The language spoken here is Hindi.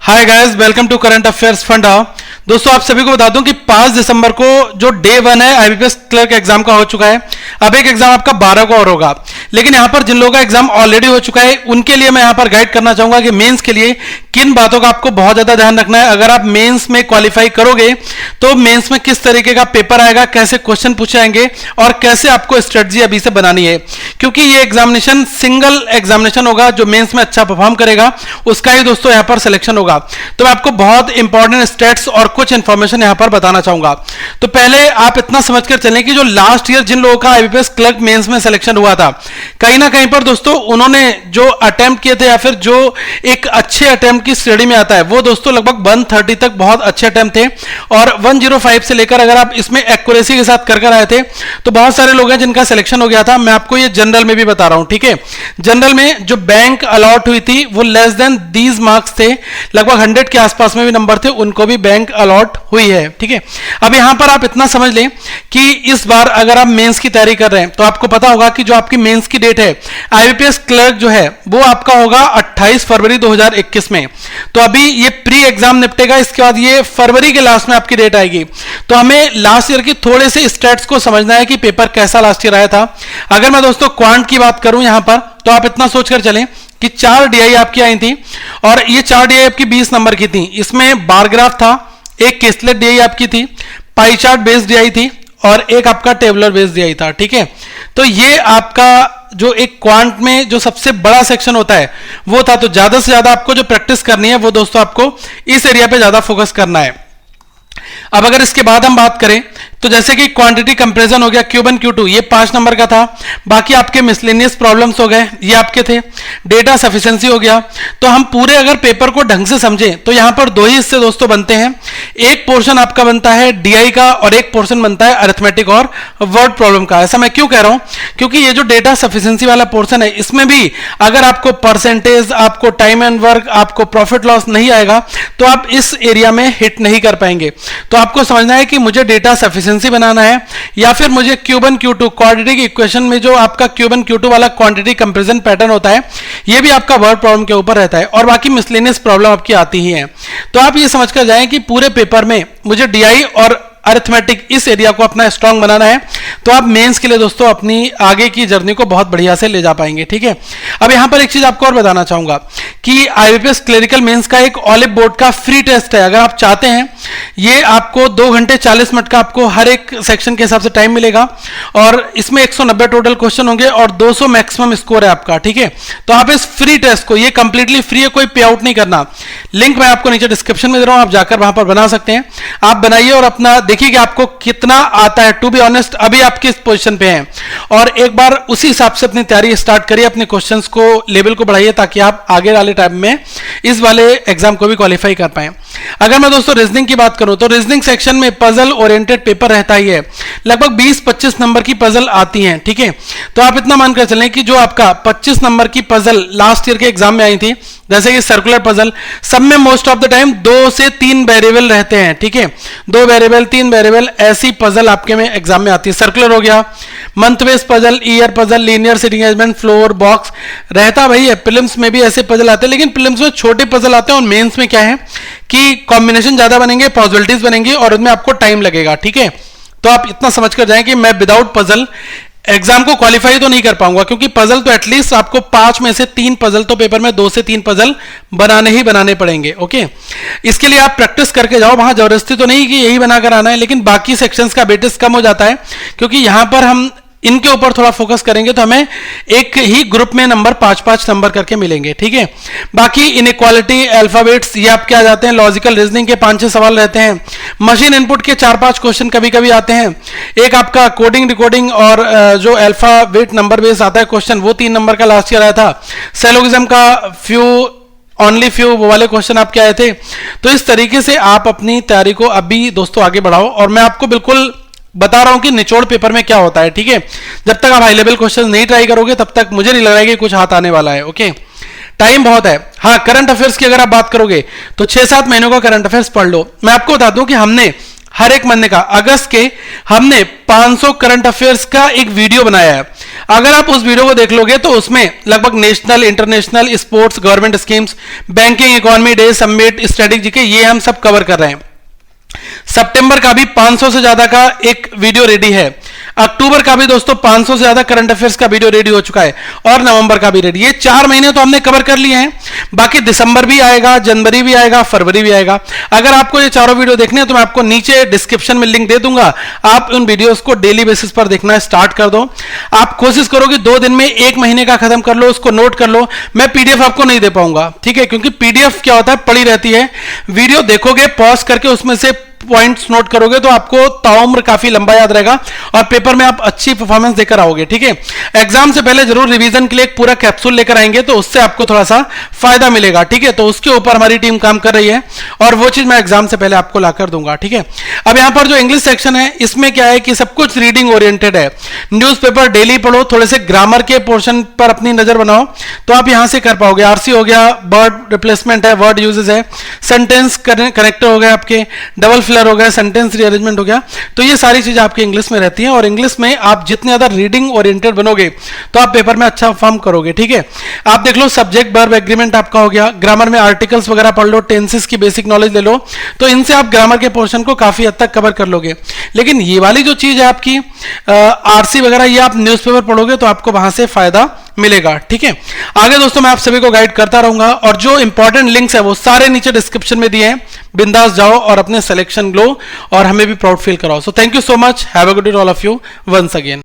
Hi guys, welcome to current affairs Funda. दोस्तों, आप सभी को बता दूं कि 5 दिसंबर को जो डे 1 है आईबीपीएस क्लर्क एग्जाम का हो चुका है। अब एक एग्जाम आपका 12 को और होगा, लेकिन यहां पर जिन लोगों का एग्जाम ऑलरेडी हो चुका है उनके लिए मैं यहां पर गाइड करना चाहूंगा कि मेंस के लिए किन बातों का आपको बहुत ज्यादा ध्यान रखना है। अगर आप मेंस में क्वालिफाई करोगे तो मेंस में किस तरीके का पेपर आएगा, कैसे क्वेश्चन पूछे जाएंगे और कैसे आपको स्ट्रेटजी अभी से बनानी है, क्योंकि ये एग्जामिनेशन सिंगल एग्जामिनेशन होगा। जो मेंस में अच्छा परफॉर्म करेगा उसका ही दोस्तों यहां पर सिलेक्शन होगा। तो मैं आपको बहुत इंपॉर्टेंट स्टेट्स और कुछ इंफॉर्मेशन यहां पर बताना चाहूंगा। तो पहले आप इतना समझकर चलें कि जो लास्ट ईयर जिन लोगों का आईबीपीएस क्लर्क मेंस में सिलेक्शन हुआ था, कहीं ना कहीं पर दोस्तों उन्होंने जो अटेम्प्ट किए थे या फिर जो एक अच्छे अटेम्प्ट की श्रेणी में आता है वो दोस्तों लगभग 130 तक बहुत अच्छे अटेम्प्ट थे, और 105 से लेकर अगर आप इसमें एक्यूरेसी के साथ कर आए थे तो बहुत सारे लोग हैं जिनका सिलेक्शन हो गया था। मैं आपको ये जनरल में भी बता रहा हूं, ठीक है। जनरल में जो बैंक अलॉट हुई थी वो लेस देन दीज मार्क्स थे, लगभग 100 के आसपास में भी नंबर थे, उनको भी बैंक अलॉट हुई है, ठीक है। अब यहां पर आप इतना समझ लें कि इस बार अगर आप मेंस की तैयारी कर रहे हैं तो आपको पता होगा कि जो आपकी मेंस की डेट है आईबीपीएस क्लर्क जो है वो आपका होगा 28 फरवरी 2021 में। तो अभी ये प्री एग्जाम निपटेगा, इसके बाद ये फरवरी के लास्ट में आपकी डेट आएगी। तो हमें लास्ट ईयर की थोड़े से स्टेट्स को समझना है कि पेपर कैसा लास्ट ईयर आया था। अगर मैं दोस्तों क्वांट की बात करूं यहां पर, तो आप इतना सोचकर चलें कि 4 डीआई आपकी आई थी, और ये 4 डीआई आपकी 20 नंबर की थी। इसमें बार ग्राफ था, एक केसलेट डीआई आपकी थी, पाई चार्ट बेस्ड डीआई थी, और एक आपका टेबुलर बेस्ड डीआई था, ठीक है। तो ये आपका जो एक क्वांट में जो सबसे बड़ा सेक्शन होता है वो था। तो ज्यादा से ज्यादा आपको जो प्रैक्टिस करनी है वो दोस्तों आपको इस एरिया पे ज्यादा फोकस करना है। अब अगर इसके बाद हम बात करें तो जैसे कि क्वांटिटी कंपैरिजन हो गया, Q1 Q2 ये 5 नंबर का था। बाकी आपके मिसलेनियस प्रॉब्लम्स हो गए, ये आपके थे। डेटा सफिशिएंसी हो गया। तो हम पूरे अगर पेपर को ढंग से समझें तो यहां पर 2 ही हिस्से दोस्तों बनते हैं। एक पोर्शन आपका बनता है डीआई का और एक पोर्शन बनता है अरिथमेटिक और वर्ड प्रॉब्लम का। ऐसा मैं क्यों कह रहा हूं, क्योंकि ये जो डेटा सफिशिएंसी वाला पोर्शन है इसमें भी अगर आपको परसेंटेज, आपको टाइम एंड वर्क, आपको प्रॉफिट लॉस नहीं आएगा तो आप इस एरिया में हिट नहीं कर पाएंगे। तो आपको समझना है कि मुझे डेटा सफिशिएंसी बनाना है या फिर मुझे Q1 Q2 क्वाड्रेटिक इक्वेशन में जो आपका Q1 Q2 वाला क्वांटिटी कंपैरिजन पैटर्न होता है ये भी आपका वर्ड प्रॉब्लम के ऊपर रहता है, और बाकी मिसलेनियस प्रॉब्लम आपकी आती ही है। तो आप ये समझकर जाएं कि पूरे पेपर में मुझे डीआई और अरिथमेटिक इस एरिया को अपना स्ट्रांग बनाना है, तो आप मेंस के लिए दोस्तों अपनी आगे की जर्नी को बहुत बढ़िया से ले जा पाएंगे, ठीक है। अब यहां पर एक चीज आपको और बताना चाहूंगा कि आईबीपीएस क्लरिकल मेंस का एक ऑलिव बोर्ड का फ्री टेस्ट है। अगर आप चाहते हैं, ये आपको 2 घंटे 40 मिनट का आपको हर एक सेक्शन के हिसाब से टाइम मिलेगा, और इसमें 190 टोटल क्वेश्चन होंगे और 200 मैक्सिमम स्कोर है आपका, ठीक है। तो आप इस फ्री टेस्ट को, ये कंप्लीटली फ्री है, कोई पे आउट नहीं करना। लिंक मैं आपको नीचे डिस्क्रिप्शन में दे रहा हूं, आप जाकर वहां पर बना सकते हैं। आप बनाइए और अपना देखिए कि आपको कितना आता है। टू बी ऑनेस्ट अभी आप किस पोजीशन पे हैं, और एक बार उसी हिसाब से अपनी तैयारी स्टार्ट करिए, अपने क्वेश्चंस को लेवल को बढ़ाइए ताकि आप आगे वाले टाइम में इस वाले एग्जाम को भी क्वालिफाई कर पाए। अगर मैं दोस्तों रीजनिंग की बात करूं तो रीजनिंग सेक्शन में पजल ओरिएंटेड पेपर रहता ही है, लगभग 20-25 नंबर की पजल आती हैं, ठीक है। तो आप इतना मानकर चलें कि जो आपका 25 नंबर की पजल लास्ट ईयर के एग्जाम में आई थी, जैसे कि सर्कुलर पजल, सब में मोस्ट ऑफ द टाइम 2 से 3 वेरिएबल रहते हैं, ठीक है। 2 वेरिएबल 3 वेरिएबल ऐसी पजल आपके में एग्जाम में आती है। सर्कुलर हो गया, month based puzzle, year puzzle, linear sitting arrangement, floor, box रहता भाई है। प्रीलिम्स में भी ऐसे पजल आते हैं, लेकिन प्रीलिम्स में छोटे पजल आते हैं, और मेंस में क्या है कि कॉम्बिनेशन ज्यादा बनेंगे, पॉसिबिलिटीज बनेंगी और उनमें आपको टाइम लगेगा, ठीक है। तो आप इतना समझकर जाएं कि मैं विदाउट पजल एग्जाम को क्वालिफाई तो नहीं कर पाऊंगा, क्योंकि पजल तो एटलीस्ट आपको 5 में से 3 पजल तो पेपर में 2 से 3 पजल बनाने ही बनाने पड़ेंगे, ओके। इसके लिए आप प्रैक्टिस करके जाओ, वहां जबरदस्ती तो नहीं कि यही बनाकर आना है, लेकिन बाकी सेक्शंस का वेटेज कम हो जाता है, क्योंकि यहां पर हम इनके ऊपर थोड़ा फोकस करेंगे तो हमें एक ही ग्रुप में नंबर 5-5 नंबर करके मिलेंगे, ठीक है। बाकी इनइक्वालिटी, अल्फाबेट्स ये आपके आ जाते हैं, लॉजिकल रीजनिंग के 5-6 सवाल रहते हैं, मशीन इनपुट के 4-5 क्वेश्चन कभी कभी आते हैं, एक आपका कोडिंग रिकॉर्डिंग और जो अल्फाबेट नंबर बेस आता है क्वेश्चन वो 3 नंबर का लास्ट ईयर आया था, सेलोगिज्म का ओनली फ्यू वो वाले क्वेश्चन आपके आए थे। तो इस तरीके से आप अपनी तैयारी को अभी दोस्तों आगे बढ़ाओ, और मैं आपको बिल्कुल बता रहा हूं कि निचोड़ पेपर में क्या होता है, ठीक है। जब तक आप हाई लेवल क्वेश्चन नहीं ट्राई करोगे तब तक मुझे नहीं लग रहा है कि कुछ हाथ आने वाला है, ओके। टाइम बहुत है। हाँ, करंट अफेयर्स की अगर आप बात करोगे तो 6-7 महीनों का करंट अफेयर्स पढ़ लो। मैं आपको बता दूं कि हमने हर एक महीने का, अगस्त के हमने 500 करंट अफेयर्स का एक वीडियो बनाया है। अगर आप उस वीडियो को देख लोगे तो उसमें लगभग national, international, sports, government schemes, banking, economy, day, summit, strategy के ये हम सब कवर कर रहे हैं। सितंबर का भी 500 से ज्यादा का एक वीडियो रेडी है। अक्टूबर का भी दोस्तों 500 से ज्यादा करंट अफेयर्स का वीडियो रेडी हो चुका है और नवंबर का भी रेडी। ये 4 महीने तो हमने कवर कर लिए हैं, बाकी दिसंबर भी आएगा, जनवरी भी आएगा, फरवरी भी आएगा। अगर आपको ये चारों वीडियो देखने हैं तो मैं आपको नीचे डिस्क्रिप्शन में लिंक दे दूंगा, आप उन वीडियोस को डेली बेसिस पर देखना स्टार्ट कर दो। आप कोशिश करो कि 2 दिन में 1 महीने का खत्म कर लो, उसको नोट कर लो। मैं पीडीएफ आपको नहीं दे पाऊंगा, ठीक है, क्योंकि पीडीएफ क्या होता है, पड़ी रहती है। वीडियो देखोगे, पॉज करके उसमें से पॉइंट्स नोट करोगे तो आपको ताउम्र काफी लंबा याद रहेगा और पेपर में आप अच्छी परफॉर्मेंस देकर आओगे, ठीक है। एग्जाम से पहले जरूर रिवीजन के लिए एक पूरा कैप्सूल लेकर आएंगे तो उससे आपको थोड़ा सा फायदा मिलेगा, ठीक है। तो उसके ऊपर हमारी टीम काम कर रही है और वो चीज मैं एग्जाम से पहले आपको लाकर दूंगा, ठीक है। अब यहां पर जो इंग्लिश सेक्शन है इसमें क्या है कि सब कुछ रीडिंग ओरिएंटेड है। न्यूज़पेपर डेली पढ़ो, थोड़े से ग्रामर के पोर्शन पर अपनी नजर बनाओ तो आप यहां से कर पाओगे। आरसी हो गया, वर्ड रिप्लेसमेंट है, वर्ड यूजेस है, सेंटेंस कनेक्टर हो गए आपके, डबल फिलर हो गया, सेंटेंस रीअरेंजमेंट हो गया। तो ये सारी चीजें आपके इंग्लिश में रहती हैं और इंग्लिश में आप जितने ज्यादा रीडिंग ओरिएंटेड बनोगे तो आप पेपर में अच्छा परफॉर्म करोगे, ठीक है। आप देख लो, सब्जेक्ट वर्ब एग्रीमेंट आपका हो गया, ग्रामर में आर्टिकल्स वगैरह पढ़ लो, टेंसेस की बेसिक नॉलेज ले लो, तो इनसे आप ग्रामर के पोर्शन को काफी हद तक कवर कर लोगे। लेकिन ये वाली जो चीज है आपकी आरसी वगैरह, ये आप न्यूज़पेपर पढ़ोगे तो आपको वहां से फायदा मिलेगा, ठीक है। आगे दोस्तों मैं आप सभी को गाइड करता रहूंगा और जो इंपॉर्टेंट लिंक्स है वो सारे नीचे डिस्क्रिप्शन में दिए हैं। बिंदास जाओ और अपने सिलेक्शन लो और हमें भी प्राउड फील कराओ। So thank you so much, have a good day all of you once again.